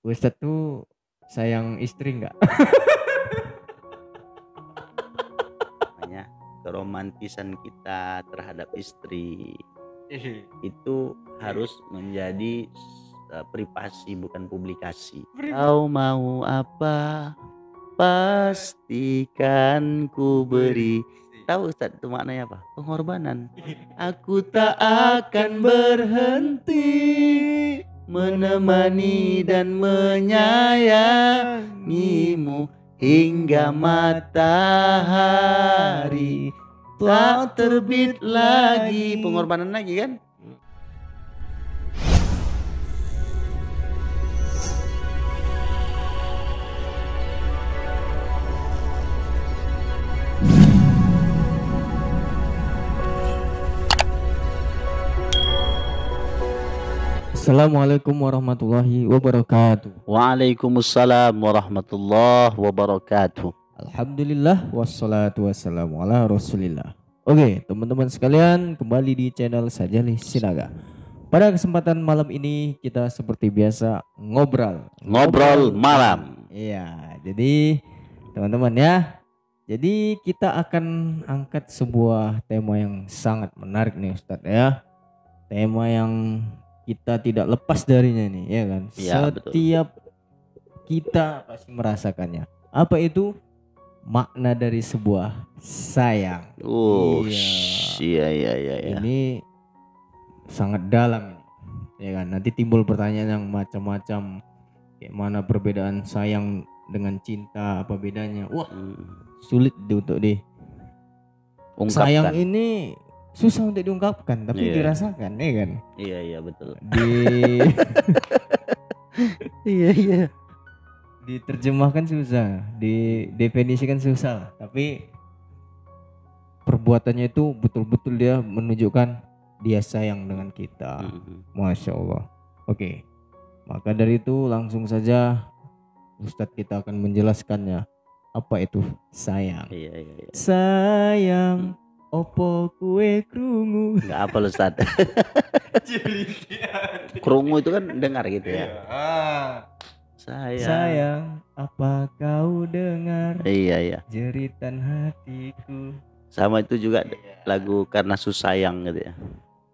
Ustadz tuh sayang istri nggak? Namanya keromantisan kita terhadap istri itu harus menjadi privasi, bukan publikasi. Kau mau apa? Pastikan ku beri. Tahu Ustadz itu maknanya apa? Pengorbanan. Aku tak akan berhenti menemani dan menyayangimu hingga matahari tak terbit lagi. Pengorbanan lagi kan? Assalamualaikum warahmatullahi wabarakatuh. Waalaikumsalam warahmatullahi wabarakatuh. Alhamdulillah wassalatu wassalamu ala rasulillah. Oke teman-teman sekalian, kembali di channel Sajali Sinaga. Pada kesempatan malam ini kita seperti biasa ngobrol malam. Iya, jadi teman-teman ya, jadi kita akan angkat sebuah tema yang sangat menarik nih Ustadz ya. Tema yang kita tidak lepas darinya nih ya kan. Iya, Setiap kita pasti merasakannya. Apa itu? Makna dari sebuah sayang. Iya. Ini sangat dalam ini. Ya kan, nanti timbul pertanyaan yang macam-macam. Kayak mana perbedaan sayang dengan cinta, apa bedanya? Wah, sulit untuk diungkapkan. Sayang ini susah untuk diungkapkan, tapi dirasakan, ya kan? Iya betul. Iya. Diterjemahkan susah, didefinisikan susah, tapi perbuatannya itu betul-betul dia menunjukkan dia sayang dengan kita. Masya Allah. Oke, maka dari itu langsung saja Ustadz kita akan menjelaskannya. Apa itu sayang? Iya. Sayang opo kue krungu. Nggak apa lu Ustad. Krungu itu kan dengar gitu ya. Sayang apa kau dengar? Iya. Jeritan hatiku. Sama itu juga lagu Karena Susayang gitu ya.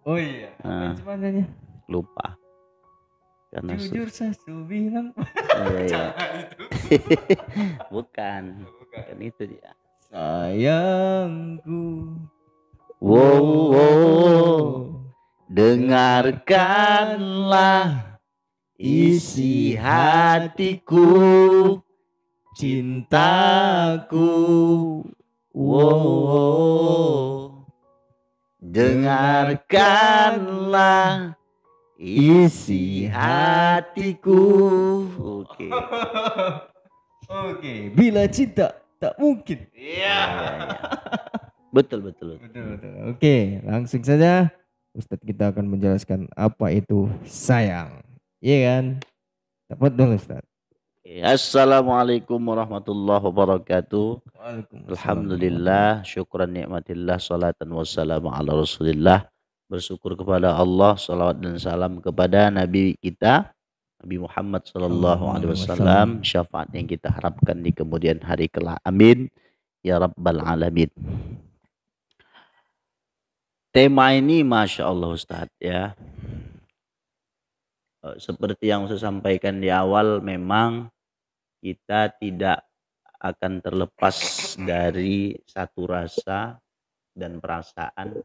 Oh iya. Gimana? Lupa. Karena jujur sasu bilang. Iya. Bukan itu dia. Sayangku. Wow. Dengarkanlah isi hatiku, cintaku. Wow. Dengarkanlah isi hatiku. Oke. Bila cinta tak mungkin. Iya. Betul. Oke, langsung saja Ustadz kita akan menjelaskan apa itu sayang. Iya kan? Dapat dulu Ustadz. Assalamualaikum warahmatullahi wabarakatuh. Alhamdulillah, syukran nikmatillah, salatan wassalamu ala rasulillah. Bersyukur kepada Allah, salawat dan salam kepada Nabi kita Nabi Muhammad sallallahu alaihi wasallam, syafaat yang kita harapkan di kemudian hari kelak. Amin ya rabbal alamin. Tema ini Masya Allah Ustadz ya, seperti yang saya sampaikan di awal, memang kita tidak akan terlepas dari satu rasa dan perasaan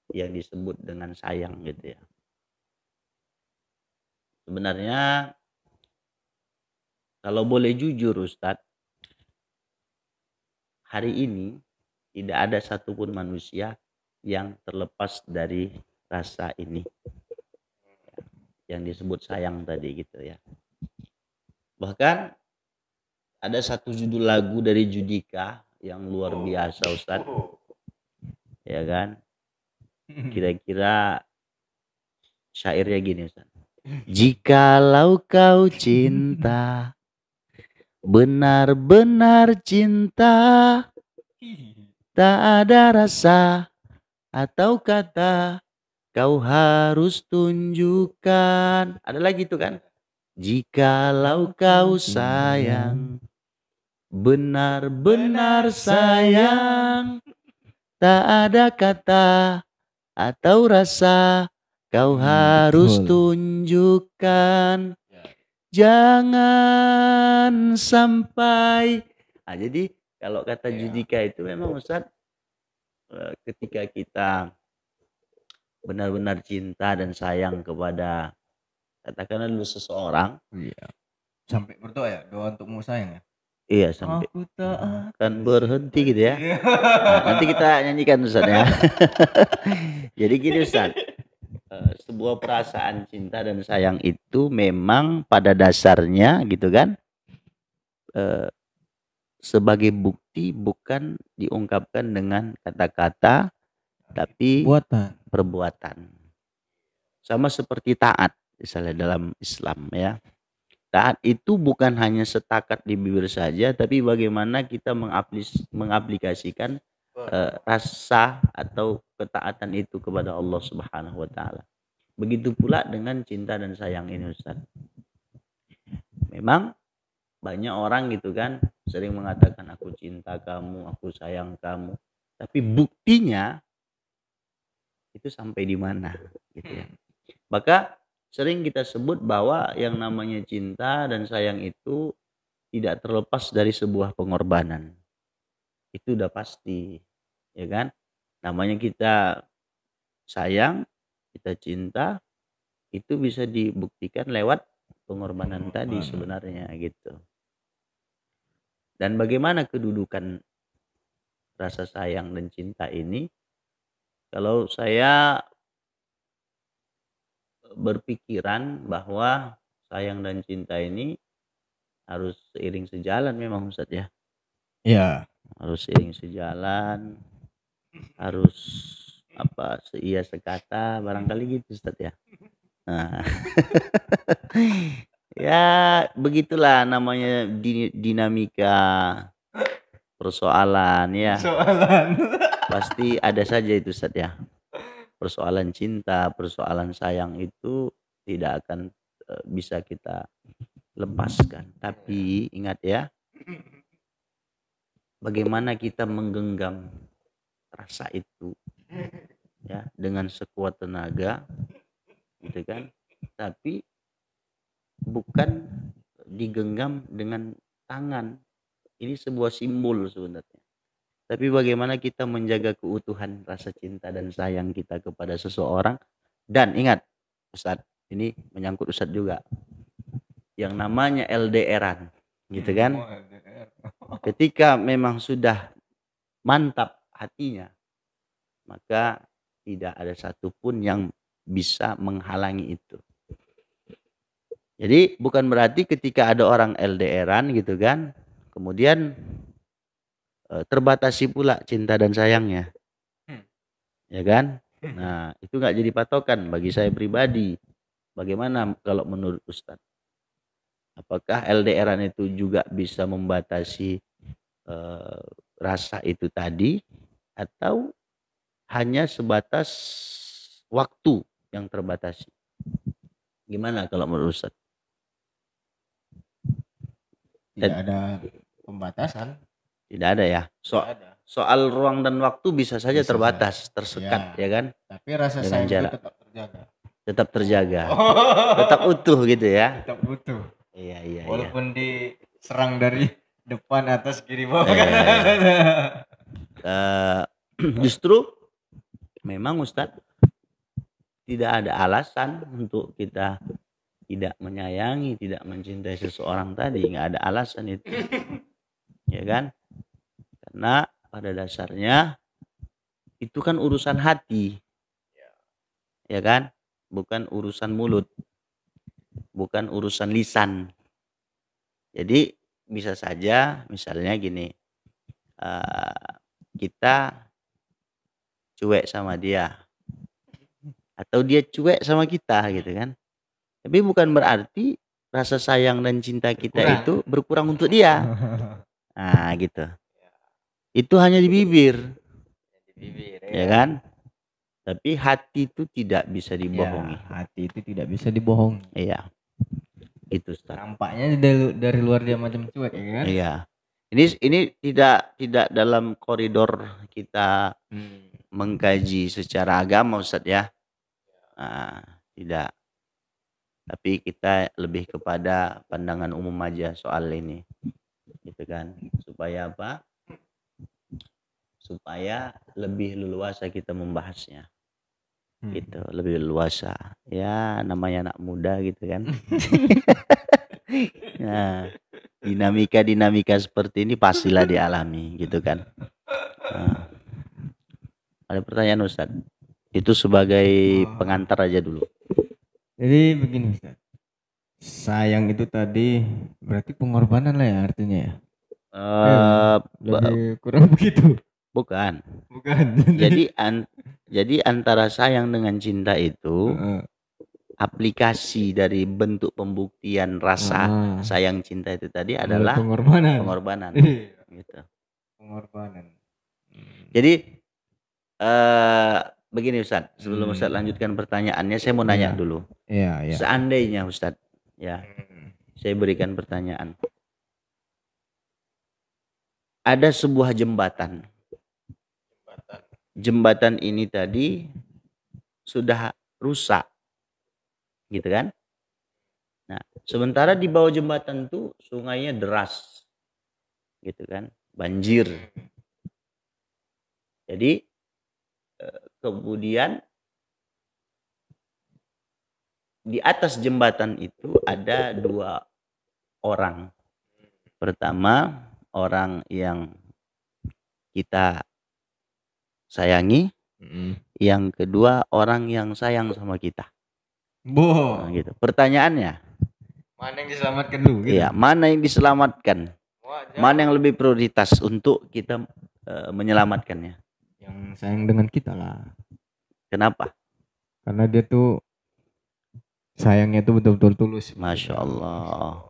yang disebut dengan sayang gitu ya. Sebenarnya kalau boleh jujur Ustadz, hari ini tidak ada satupun manusia yang terlepas dari rasa ini yang disebut sayang tadi gitu ya. Bahkan ada satu judul lagu dari Judika yang luar biasa Ustadz, ya kan? Kira-kira syairnya gini Ustadz. Jikalau kau cinta, benar-benar cinta, tak ada rasa atau kata kau harus tunjukkan. Ada lagi tuh kan? Jikalau kau sayang, benar-benar sayang, tak ada kata atau rasa kau harus tunjukkan. Jangan sampai. Nah, jadi kalau kata Judika itu memang Ustadz, ketika kita benar-benar cinta dan sayang kepada katakanlah dulu seseorang, sampai berdoa ya, doa untuk mau sayang ya. iya, sampai aku tak akan berhenti gitu ya. Nah, nanti kita nyanyikan Ustadz ya. Jadi gini Ustadz, sebuah perasaan cinta dan sayang itu memang pada dasarnya gitu kan, sebagai bukti bukan diungkapkan dengan kata-kata tapi perbuatan. Sama seperti taat misalnya dalam Islam ya. Taat itu bukan hanya setakat di bibir saja, tapi bagaimana kita mengaplikasikan rasa atau ketaatan itu kepada Allah Subhanahu wa taala. Begitu pula dengan cinta dan sayang ini Ustaz. Memang banyak orang gitu kan sering mengatakan aku cinta kamu, aku sayang kamu. Tapi buktinya itu sampai di mana gitu ya. Maka sering kita sebut bahwa yang namanya cinta dan sayang itu tidak terlepas dari sebuah pengorbanan. Itu udah pasti, ya kan? Namanya kita sayang, kita cinta, itu bisa dibuktikan lewat pengorbanan tadi sebenarnya gitu. Dan bagaimana kedudukan rasa sayang dan cinta ini? Kalau saya berpikiran bahwa sayang dan cinta ini harus seiring sejalan memang Ustadz ya. Iya. Harus seiring sejalan, harus apa seia sekata barangkali gitu Ustadz ya. Nah. Ya begitulah namanya dinamika persoalan ya. Pasti ada saja itu Ustadz ya. Persoalan cinta, persoalan sayang itu tidak akan bisa kita lepaskan. Tapi ingat ya, bagaimana kita menggenggam rasa itu ya dengan sekuat tenaga gitu kan, tapi bukan digenggam dengan tangan. Ini sebuah simbol sebenarnya, tapi bagaimana kita menjaga keutuhan rasa cinta dan sayang kita kepada seseorang. Dan ingat Ustadz, ini menyangkut Ustadz juga, yang namanya LDR-an gitu kan. Ketika memang sudah mantap hatinya, maka tidak ada satupun yang bisa menghalangi itu. Jadi bukan berarti ketika ada orang LDR-an gitu kan, kemudian terbatasi pula cinta dan sayangnya, ya kan? Nah itu nggak jadi patokan bagi saya pribadi. Bagaimana kalau menurut Ustadz? Apakah LDR-an itu juga bisa membatasi rasa itu tadi, atau hanya sebatas waktu yang terbatasi? Gimana kalau menurut Ustadz? Tidak ada pembatasan. Tidak ada ya. Soal ruang dan waktu bisa saja terbatas, tersekat ya kan. Tapi rasa sayang itu tetap terjaga. Tetap terjaga. Tetap utuh gitu ya. Tetap utuh. Iya. Walaupun diserang dari depan, atas, kiri, bawah. Justru memang Ustadz tidak ada alasan untuk kita tidak menyayangi, tidak mencintai seseorang tadi. Nggak ada alasan itu, ya kan? Karena pada dasarnya itu kan urusan hati, ya kan? Bukan urusan mulut, bukan urusan lisan. Jadi bisa saja misalnya gini, kita cuek sama dia, atau dia cuek sama kita gitu kan. Tapi bukan berarti rasa sayang dan cinta kita itu berkurang untuk dia. Nah gitu. Itu hanya di bibir, ya kan? Tapi hati itu tidak bisa dibohongi. Hati itu tidak bisa dibohongi. Iya. Gitu Ustaz. Nampaknya dari luar dia macam cuek ya kan? Iya. Ini tidak dalam koridor kita mengkaji secara agama Ustaz ya. Nah, tidak. Tapi kita lebih kepada pandangan umum aja soal ini. Gitu kan. Supaya apa? Supaya lebih leluasa kita membahasnya. Gitu, lebih leluasa. Ya, namanya anak muda gitu kan. Nah, dinamika seperti ini pastilah dialami gitu kan. Nah, ada pertanyaan Ustaz? Itu sebagai pengantar aja dulu. Jadi begini Ustaz. Sayang itu tadi berarti pengorbanan lah ya artinya ya. Lebih kurang begitu. Bukan. Bukan. Jadi antara sayang dengan cinta itu aplikasi dari bentuk pembuktian rasa sayang cinta itu tadi adalah pengorbanan. Gitu. Pengorbanan. Jadi begini Ustaz, sebelum Ustaz lanjutkan pertanyaannya, saya mau nanya dulu. Iya. Seandainya Ustaz, ya, saya berikan pertanyaan. Ada sebuah jembatan. Jembatan ini tadi sudah rusak, gitu kan? Nah, sementara di bawah jembatan tuh sungainya deras, gitu kan? Banjir. Jadi kemudian di atas jembatan itu ada dua orang. Pertama, orang yang kita sayangi. Yang kedua, orang yang sayang sama kita. Nah, gitu. Pertanyaannya, mana yang diselamatkan dulu? Gitu? Iya, mana yang diselamatkan? Mana yang lebih prioritas untuk kita menyelamatkannya? Yang sayang dengan kita lah. Kenapa? Karena dia tuh sayangnya tuh betul-betul tulus. Masya Allah.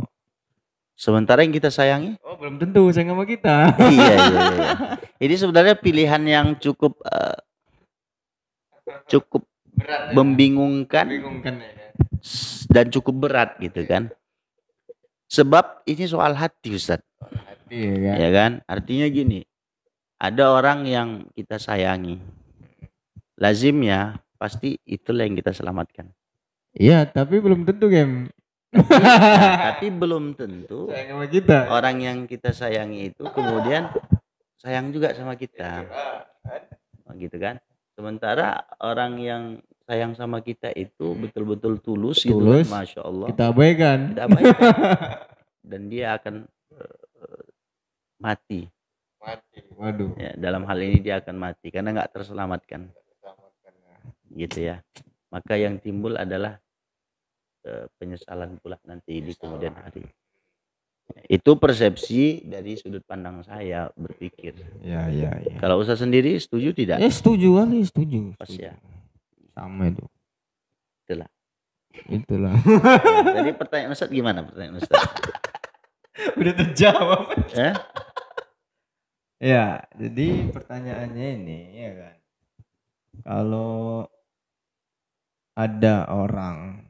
Sementara yang kita sayangi? Oh, belum tentu sayang sama kita. Iya. Ini sebenarnya pilihan yang cukup berat, membingungkan ya. Dan cukup berat gitu kan. Sebab ini soal hati Ustaz. Hati ya kan? Ya kan? Artinya gini, ada orang yang kita sayangi. Lazimnya pasti itulah yang kita selamatkan. Iya, tapi belum tentu Game. Tapi belum tentu sayang sama kita. Orang yang kita sayangi itu kemudian sayang juga sama kita. Gitu kan? Sementara orang yang sayang sama kita itu betul-betul tulus gitu kan, Masya Allah. Kita abaikan. Dan dia akan mati. Waduh. Ya, dalam hal ini dia akan mati karena nggak terselamatkan. Gitu ya. Maka yang timbul adalah penyesalan pula nanti di kemudian hari. Itu persepsi dari sudut pandang saya berpikir. Ya. Kalau Ustaz sendiri setuju tidak? Ya setuju kali, setuju. Pas ya. Sama itu. Itulah. Jadi pertanyaan Ustaz gimana pertanyaan Ustaz? Udah terjawab. Ya? Ya, jadi pertanyaannya ini ya kan. Kalau ada orang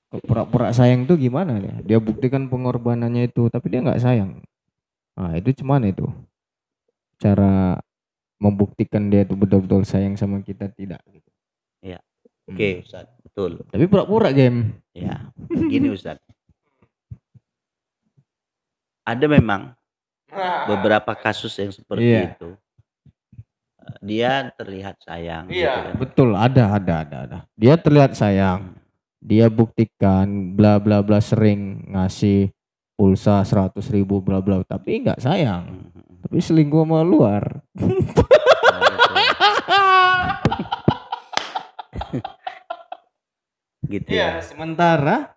pura-pura sayang tuh gimana ya? Dia buktikan pengorbanannya itu, tapi dia nggak sayang. Nah, itu cuman itu cara membuktikan dia itu betul-betul sayang sama kita tidak gitu. Ya. Oke, Ustaz, betul. Tapi pura-pura Game. Ya. Gini Ustaz. Ada memang beberapa kasus yang seperti itu. Dia terlihat sayang. Iya, gitu kan. Betul, ada. Dia terlihat sayang. Dia buktikan bla bla bla sering ngasih pulsa 100.000 bla bla, tapi nggak sayang. Tapi selingkuh sama luar. Gitu ya. Sementara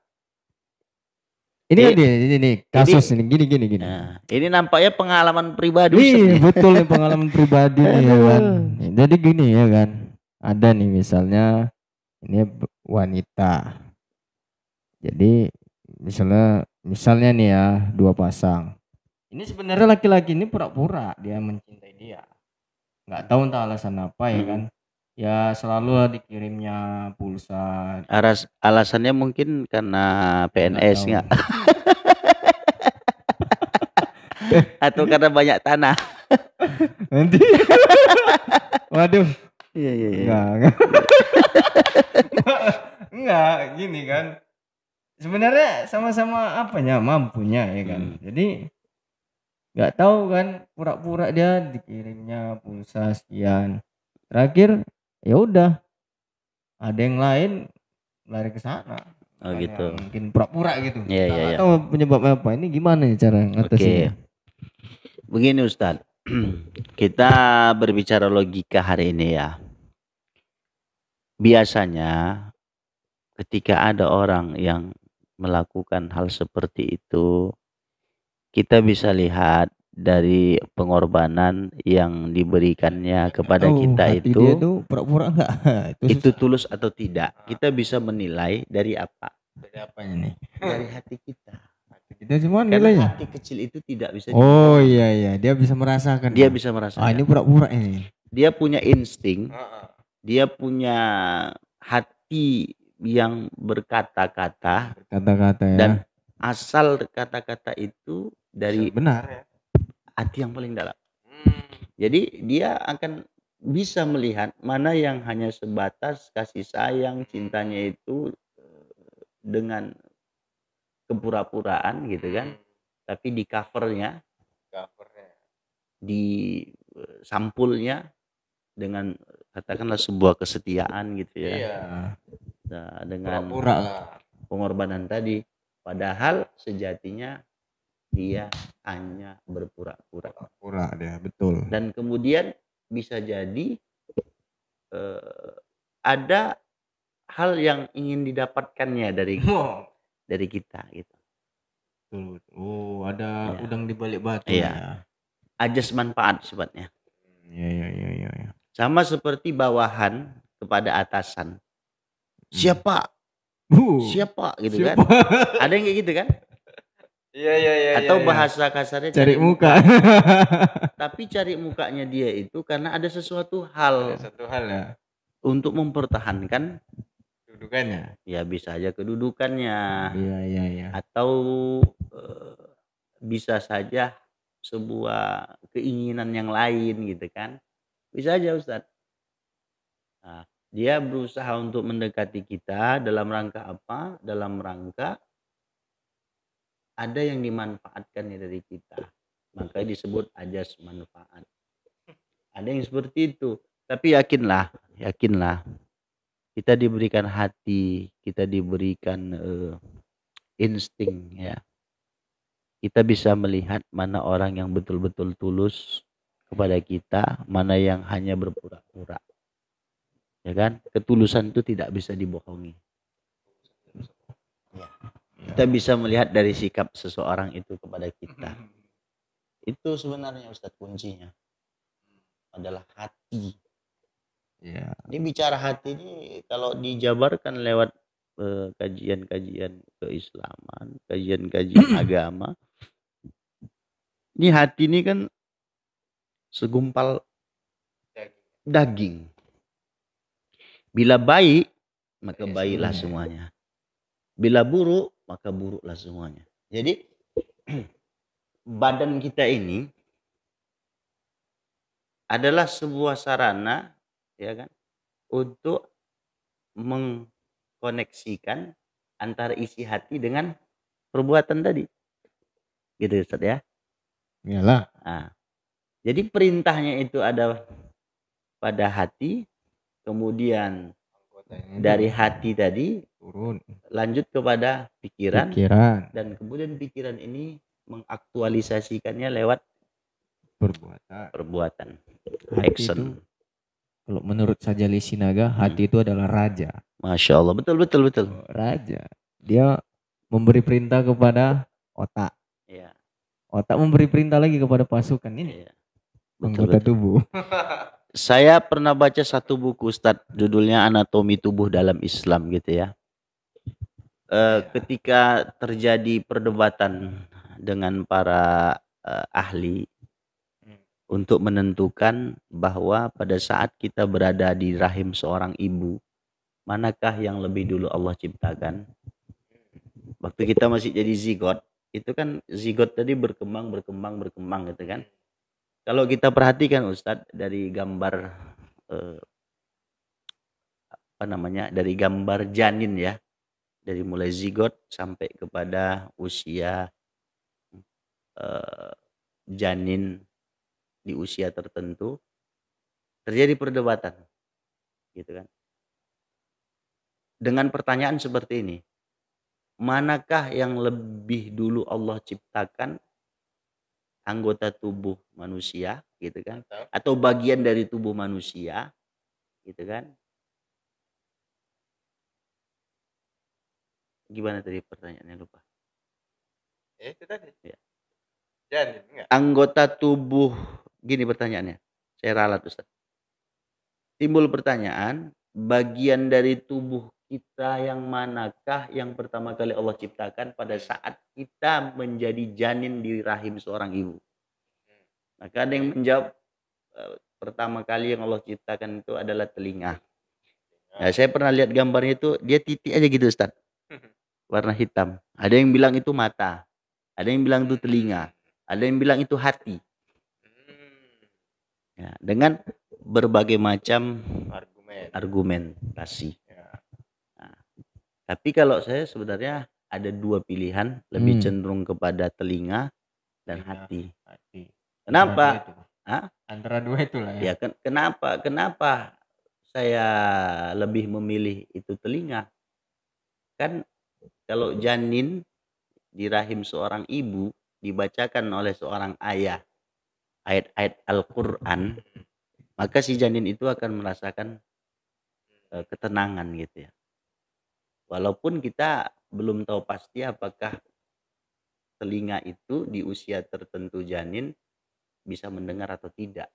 ini kasus ini gini. Nah, ini nampaknya pengalaman pribadi. Betul nih pengalaman pribadi nih ya kan. Jadi gini ya kan. Ada nih misalnya ini wanita. Jadi misalnya nih ya dua pasang. Ini sebenarnya laki-laki ini pura-pura dia mencintai dia. Nggak tahu entah alasan apa ya kan. Ya selalu lah dikirimnya pulsa. Alasannya mungkin karena Ya nggak PNS tahu. nggak? Atau karena banyak tanah? Nanti. Waduh. Iya, iya, iya. Enggak. Enggak, gini kan. Sebenarnya sama-sama apanya mampunya ya kan. Jadi nggak tahu kan, pura-pura dia dikirimnya pulsa sekian. Terakhir ya udah ada yang lain lari ke sana. Oh Makanya gitu. mungkin pura-pura gitu. Iya, Kita iya, nggak iya. tahu penyebabnya apa. Ini gimana ya cara ngatasinnya? Oke. Begini Ustadz, kita berbicara logika hari ini ya. Biasanya ketika ada orang yang melakukan hal seperti itu, kita bisa lihat dari pengorbanan yang diberikannya kepada kita Hati dia itu tuh pura-pura enggak? itu susah. tulus atau tidak. Kita bisa menilai dari apa? Dari apanya nih? Dari hati kita. Hati kita cuma Karena nilainya. hati kecil itu tidak bisa Oh dibohongi. iya iya, dia bisa merasakan. Dia Ya? bisa Ah ini merasakan. pura-pura ini. Dia punya insting, dia punya hati yang berkata-kata, Kata-kata ya. dan asal kata-kata itu dari benar ya. hati yang paling dalam. Jadi dia akan bisa melihat mana yang hanya sebatas kasih sayang, cintanya itu dengan kepura-puraan gitu kan. Tapi di covernya, di sampulnya dengan katakanlah sebuah kesetiaan gitu ya. Iya. Nah, dengan Pura-pura lah. pengorbanan tadi, padahal sejatinya dia hanya berpura-pura. Pura dia, betul. Dan kemudian bisa jadi ada hal yang ingin didapatkannya dari kita gitu. Oh, ada Ya. udang di balik batu Iya. ya. Ajas manfaat sifatnya. Iya iya. Sama seperti bawahan kepada atasan. Siapa? Siapa gitu siapa? kan? Ada yang kayak gitu kan? Iya. Atau bahasa kasarnya cari muka. Tapi cari mukanya dia itu karena ada sesuatu hal. Ada satu hal ya. Untuk mempertahankan Kedudukannya. Ya bisa aja kedudukannya. Iya. Atau bisa saja sebuah keinginan yang lain gitu kan. Bisa aja Ustadz. Nah, dia berusaha untuk mendekati kita dalam rangka apa? Dalam rangka ada yang dimanfaatkannya dari kita. Makanya disebut ajas manfaat. Ada yang seperti itu. Tapi yakinlah. Kita diberikan hati, kita diberikan insting ya. Kita bisa melihat mana orang yang betul-betul tulus kepada kita, mana yang hanya berpura-pura. Ya kan? Ketulusan itu tidak bisa dibohongi. Ya. Kita bisa melihat dari sikap seseorang itu kepada kita. Itu sebenarnya Ustadz kuncinya. Adalah hati. Ya. Ini bicara hati ini kalau dijabarkan lewat kajian-kajian keislaman, kajian-kajian agama. Ini hati ini kan segumpal daging. Bila baik, maka baiklah semuanya. Bila buruk, maka buruklah semuanya. Jadi badan kita ini adalah sebuah sarana ya kan untuk mengkoneksikan antara isi hati dengan perbuatan tadi. Gitu Ustaz ya. Iyalah. Nah, jadi perintahnya itu ada pada hati, kemudian dari hati tadi turun lanjut kepada pikiran. Dan kemudian pikiran ini mengaktualisasikannya lewat perbuatan. Action. Kalau menurut Sajali Sinaga, hati itu adalah raja. Masya Allah, betul. Raja. Dia memberi perintah kepada otak. Ya. Otak memberi perintah lagi kepada pasukan ini. Ya. Anggota tubuh. Saya pernah baca satu buku Ustadz, judulnya Anatomi Tubuh dalam Islam gitu ya. Ketika terjadi perdebatan dengan para ahli untuk menentukan bahwa pada saat kita berada di rahim seorang ibu, manakah yang lebih dulu Allah ciptakan? Waktu kita masih jadi zigot, itu kan zigot tadi berkembang gitu kan. Kalau kita perhatikan Ustadz dari gambar dari gambar janin ya, dari mulai zigot sampai kepada usia janin di usia tertentu, terjadi perdebatan gitu kan, dengan pertanyaan seperti ini, manakah yang lebih dulu Allah ciptakan, anggota tubuh manusia gitu kan, atau bagian dari tubuh manusia gitu kan. Gimana tadi pertanyaannya, lupa? Itu tadi. Ya. Janin enggak? Anggota tubuh, gini pertanyaannya. Saya ralat Ustaz. Timbul pertanyaan, bagian dari tubuh kita yang manakah yang pertama kali Allah ciptakan pada saat kita menjadi janin di rahim seorang ibu? Maka ada yang menjawab pertama kali yang Allah ciptakan itu adalah telinga. Nah, saya pernah lihat gambarnya itu, dia titik aja gitu Ustaz. Warna hitam. Ada yang bilang itu mata. Ada yang bilang itu telinga. Ada yang bilang itu hati. Ya, dengan berbagai macam argumentasi. Nah, tapi kalau saya sebenarnya ada dua pilihan, lebih cenderung kepada telinga dan hati. Kenapa? Antara dua itu lah Ya, kenapa saya lebih memilih itu telinga? Kan kalau janin di rahim seorang ibu dibacakan oleh seorang ayah ayat-ayat Al-Quran, maka si janin itu akan merasakan ketenangan gitu ya. Walaupun kita belum tahu pasti apakah telinga itu di usia tertentu janin bisa mendengar atau tidak.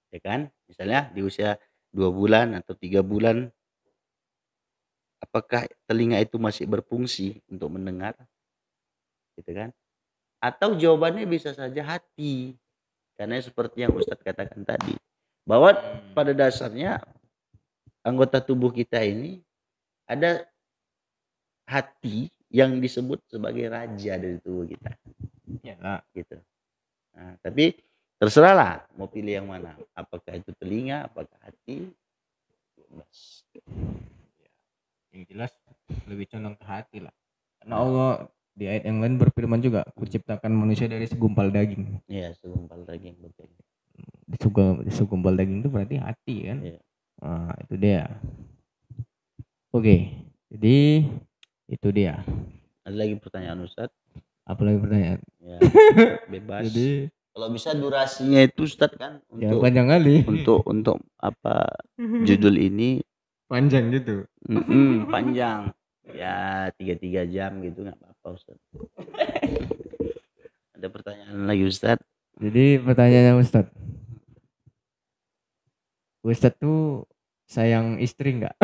Ya kan? Misalnya di usia 2 bulan atau 3 bulan, apakah telinga itu masih berfungsi untuk mendengar? Gitu kan? Atau jawabannya bisa saja hati. Karena seperti yang Ustadz katakan tadi, bahwa pada dasarnya anggota tubuh kita ini ada hati yang disebut sebagai raja dari tubuh kita. Ya, gitu. Nah, tapi terserahlah mau pilih yang mana. Apakah itu telinga, apakah hati? Bebas. Yang jelas lebih condong ke hati lah. Karena Allah di ayat yang lain berfirman juga, kuciptakan manusia dari segumpal daging. Iya, segumpal daging, betul. Segumpal daging itu berarti hati kan? Iya. Nah, itu dia. Oke, jadi itu dia. Ada lagi pertanyaan Ustadz? Apa lagi pertanyaan? Ya, bebas. Jadi kalau bisa durasinya itu Ustadz kan untuk panjang kali. Untuk apa judul ini panjang gitu. Panjang. Ya 3 jam gitu nggak apa-apa Ustadz. Ada pertanyaan lagi Ustadz? Jadi pertanyaannya Ustadz. Ustadz tuh sayang istri nggak?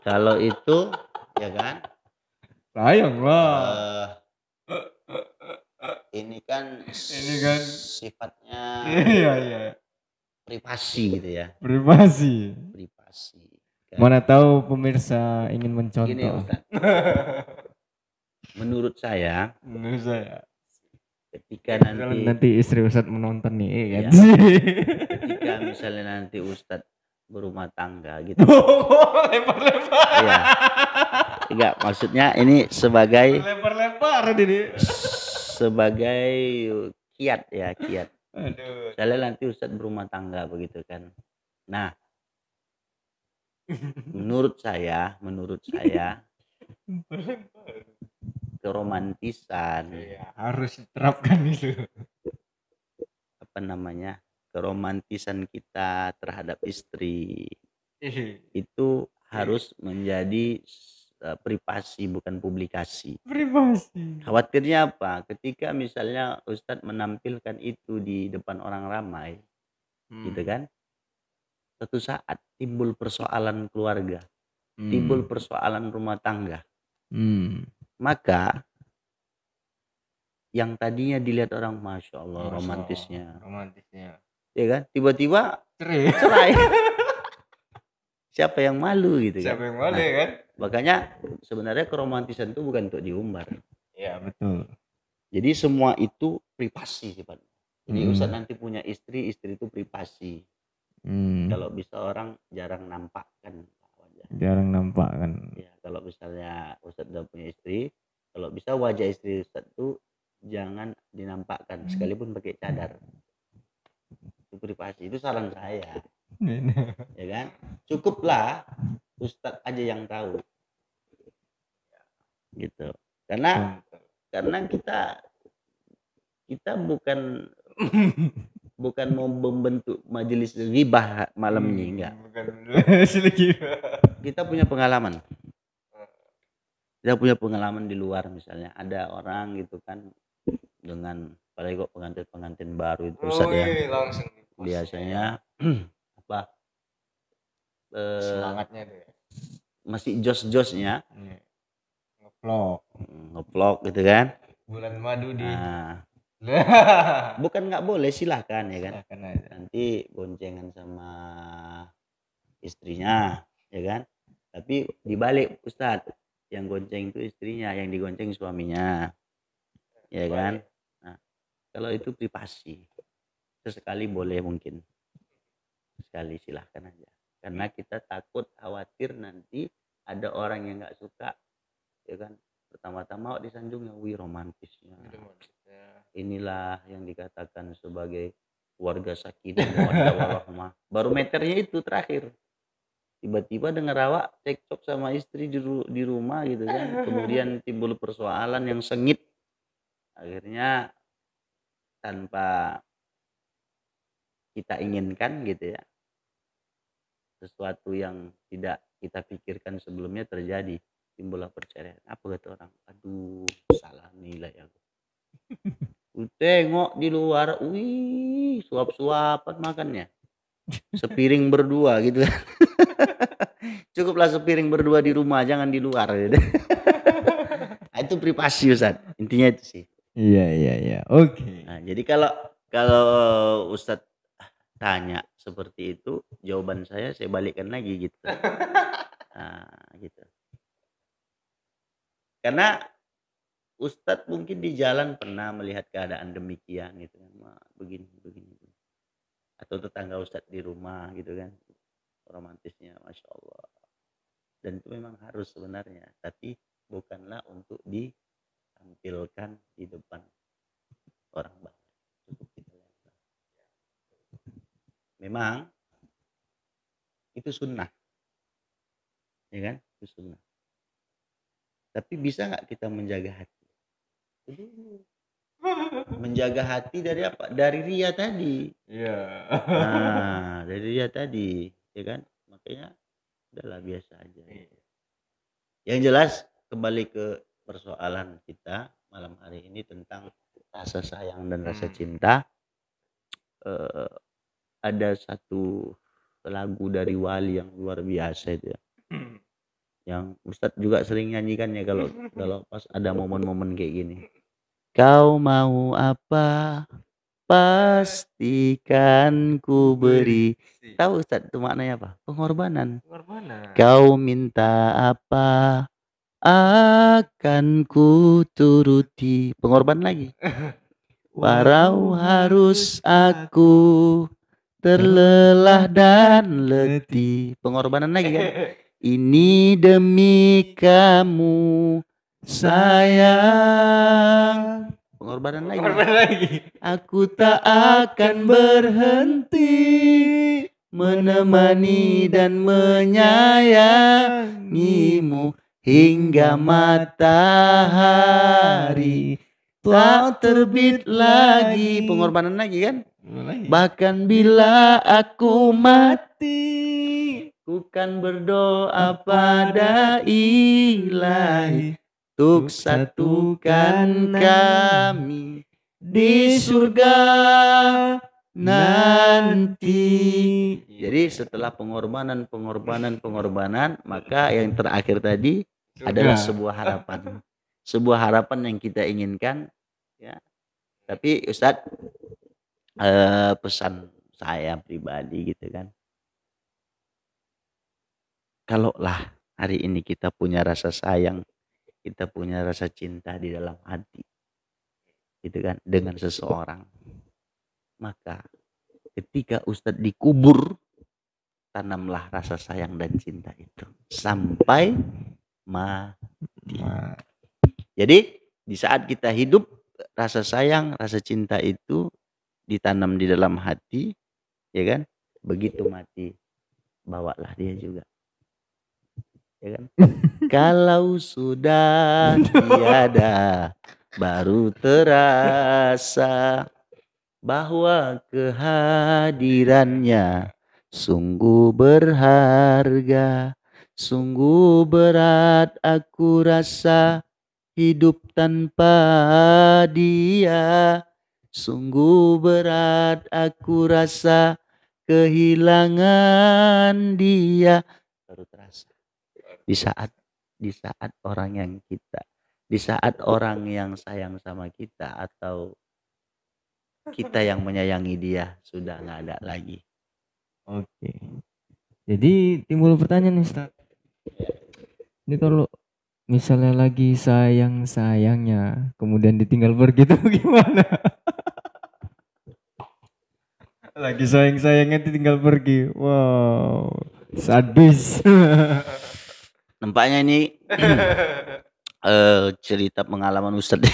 Kalau itu ya kan? Sayang lah. Ini kan sifatnya iya. privasi gitu ya. Privasi. Kan? Mana tahu pemirsa ingin mencontoh. Gini Ustaz. Menurut saya ketika nanti istri Ustadz menonton nih kan. Ketika misalnya nanti Ustadz berumah tangga gitu. Lempar-lempar. Iya. Enggak, maksudnya ini sebagai lempar-lempar ini. Sebagai kiat ya, kiat. Aduh. Misalnya nanti Ustadz berumah tangga begitu kan. Nah, menurut saya keromantisan harus diterapkan itu. Keromantisan kita terhadap istri itu harus menjadi privasi, bukan publikasi. Privasi. Khawatirnya apa? Ketika misalnya Ustadz menampilkan itu di depan orang ramai, gitu kan? Suatu saat timbul persoalan keluarga, timbul persoalan rumah tangga. Maka yang tadinya dilihat orang Masya Allah Masya romantisnya, Allah, romantisnya. ya kan? Tiba-tiba Cerai. cerai. Siapa yang malu gitu kan? Siapa yang malu Nah, ya kan? makanya sebenarnya keromantisan itu bukan untuk diumbar. Ya betul. Jadi semua itu privasi sifatnya. Jadi Ustadz nanti punya istri, istri itu privasi. Kalau bisa orang jarang nampakkan wajah. Jarang nampak kan. Ya, kalau misalnya Ustadz udah punya istri, kalau bisa wajah istri Ustadz itu jangan dinampakkan sekalipun pakai cadar. Itu privasi, itu saran saya. Ya kan? Cukuplah Ustadz aja yang tahu. Gitu. Karena kita bukan mau membentuk majelis ghibah malam ini, enggak. Bukan majelis ghibah. Kita punya pengalaman. Kita punya pengalaman di luar, misalnya ada orang gitu kan dengan apalagi kok pengantin baru itu Ustaz ya. Langsung Biasanya apa semangatnya tuh ya. Masih jos-josnya ngeplok gitu kan. Bulan madu di bukan nggak boleh, silahkan ya kan. Silahkan aja. Nanti boncengan sama istrinya ya kan. Tapi dibalik Ustadz, yang gonceng itu istrinya, yang digonceng suaminya ya kan. Nah, kalau itu privasi sesekali boleh, mungkin sekali silahkan aja, karena kita takut khawatir nanti ada orang yang nggak suka ya kan. Pertama-tama disanjungnya, wih romantisnya, inilah yang dikatakan sebagai keluarga sakinah mawaddah warahmah. Baru meternya itu terakhir, tiba-tiba dengar awak cekcok sama istri di rumah gitu kan. Kemudian timbul persoalan yang sengit, akhirnya tanpa kita inginkan gitu ya, sesuatu yang tidak kita pikirkan sebelumnya terjadi, timbullah perceraian. Apa kata orang? Aduh, salah nilai aku. Tengok di luar, wih, suap-suapan makannya. Sepiring berdua gitu. Cukuplah sepiring berdua di rumah, jangan di luar gitu. Nah, itu privasi Ustaz. Intinya itu sih. Iya. Oke. Nah, jadi kalau Ustaz tanya seperti itu, jawaban saya balikkan lagi gitu. Nah, gitu. Karena Ustadz mungkin di jalan pernah melihat keadaan demikian gitu kan, begini. Atau tetangga Ustadz di rumah gitu kan, romantisnya Masya Allah. Dan itu memang harus sebenarnya, tapi bukanlah untuk ditampilkan di depan orang banyak. Cukup kita lihat. Memang itu sunnah, ya kan? Itu sunnah. Tapi bisa nggak kita menjaga hati? Menjaga hati dari apa? Dari ria tadi. Iya. Nah, dari ria tadi, ya kan? Makanya udahlah biasa aja. Yang jelas kembali ke persoalan kita malam hari ini tentang rasa sayang dan rasa cinta. Ada satu lagu dari Wali yang luar biasa itu ya. Yang Ustadz juga sering nyanyikan ya kalau pas ada momen-momen kayak gini. Kau mau apa? Pastikan ku beri. Tahu Ustadz itu maknanya apa? Pengorbanan. Kau minta apa? Akan ku turuti. Pengorbanan lagi. Walau harus aku terlelah dan letih. Pengorbanan lagi kan. Ini demi kamu sayang. Pengorbanan lagi. Aku tak akan berhenti menemani dan menyayangimu hingga matahari tak terbit lagi. Pengorbanan lagi kan. Bahkan bila aku mati, ku kan berdoa pada Ilahi untuk satukan kami di surga nanti. Jadi setelah pengorbanan, maka yang terakhir tadi adalah sebuah harapan. Sebuah harapan yang kita inginkan Ya. Tapi Ustadz, pesan saya pribadi gitu kan. Kalaulah hari ini kita punya rasa sayang, kita punya rasa cinta di dalam hati, gitu kan, dengan seseorang, maka ketika Ustadz dikubur, tanamlah rasa sayang dan cinta itu sampai mati. Jadi di saat kita hidup, rasa sayang, rasa cinta itu ditanam di dalam hati, ya kan? Begitu mati, bawalah dia juga, ya kan? Kalau sudah tiada, baru terasa bahwa kehadirannya sungguh berharga. Sungguh berat aku rasa hidup tanpa dia. Sungguh berat aku rasa kehilangan dia. Baru terasa di saat orang yang kita, di saat orang yang sayang sama kita atau kita yang menyayangi dia sudah nggak ada lagi. Oke. Jadi timbul pertanyaan nih Ustaz. Ini kalau misalnya lagi sayang-sayangnya kemudian ditinggal pergi itu gimana? Lagi sayang-sayangnya ditinggal pergi. Wow. Sadis. Nampaknya ini cerita pengalaman Ustadz.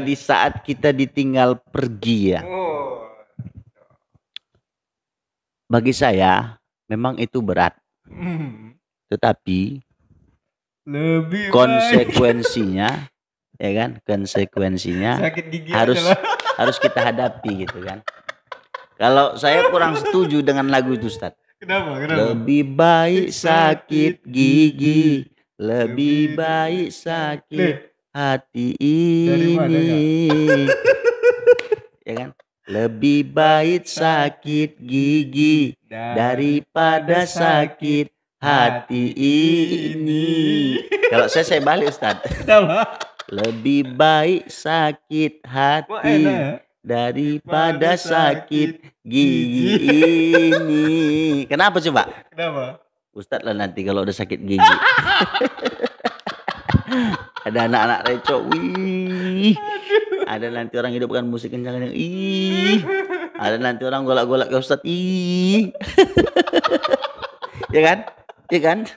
Di saat kita ditinggal pergi ya. Bagi saya memang itu berat. Tetapi Lebih konsekuensinya ya kan, konsekuensinya harus kita hadapi gitu kan. Kalau saya kurang setuju dengan lagu itu Ustaz. Kenapa? Lebih baik sakit gigi, lebih baik sakit hati ini. Ya kan? Lebih baik sakit gigi daripada sakit hati ini. Kalau saya balik Ustaz. Lebih baik sakit hati daripada sakit gigi ini. Kenapa coba? Kenapa? Ustaz lah nanti kalau udah sakit gigi. Ada anak-anak recok, wih. Ada nanti orang hidup kan musik kencang-kencang, ih. Ada nanti orang golak-golak ke Ustaz, ih. Ya kan? Ya kan?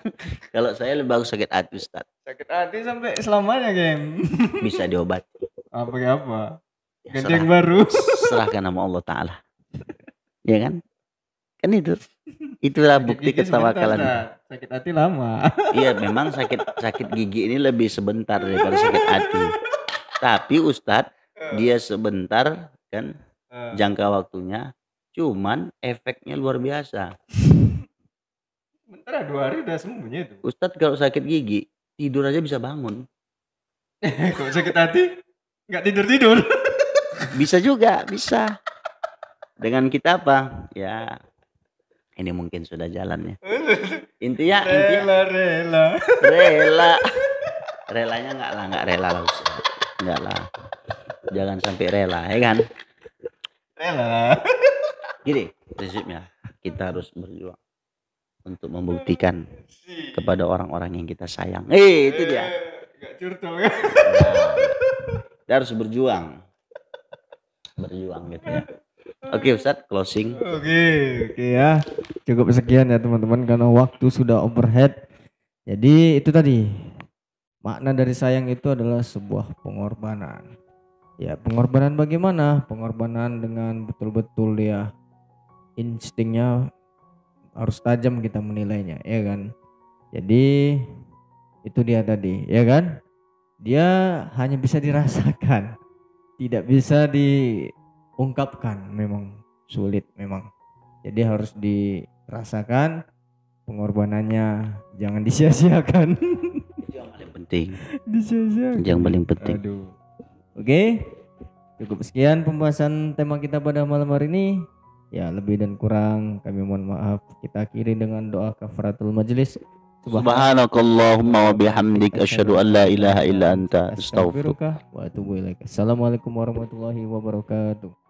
Kalau saya lebih bagus sakit hati Ustaz. Sakit hati sampai selamanya, Gem. Bisa diobati. Apa? Ganti yang baru. Serahkan nama Allah Ta'ala. Ya kan? Kan itu. Itulah bukti ketawakalan. Sakit hati lama. Iya, memang sakit gigi ini lebih sebentar daripada sakit hati. Tapi Ustadz, dia sebentar kan, jangka waktunya, cuman efeknya luar biasa. Bentar 2 hari udah sembuhnya itu. Ustadz kalau sakit gigi, tidur aja bisa bangun. Kalau sakit hati, nggak tidur. Bisa juga, bisa. Dengan kita apa? Ya, ini mungkin sudah jalannya. Intinya relanya nggak rela lah Ustaz. Enggak lah, jangan sampai rela, ya kan? Rela. Gini prinsipnya, kita harus berjuang untuk membuktikan kepada orang-orang yang kita sayang. Itu dia. Gak curcol ya. Kita harus berjuang gitu ya. Oke Ustadz, closing. Oke ya. Cukup sekian ya teman-teman karena waktu sudah overhead. Jadi itu tadi. Makna dari sayang itu adalah sebuah pengorbanan. Ya, pengorbanan bagaimana? Pengorbanan dengan betul-betul ya instingnya harus tajam kita menilainya, ya kan? Jadi itu dia tadi, ya kan? Dia hanya bisa dirasakan, tidak bisa diungkapkan, memang sulit memang. Jadi harus dirasakan, pengorbanannya jangan disia-siakan. Yang paling penting. Aduh. Oke, cukup sekian pembahasan tema kita pada malam hari ini. Ya, lebih dan kurang kami mohon maaf. Kita akhiri dengan doa kafaratul majelis. Subhanakallahumma wa bihamdik asyhadu an la ilaha illa anta astaghfiruka wa atubu ilaik. Assalamualaikum warahmatullahi wabarakatuh.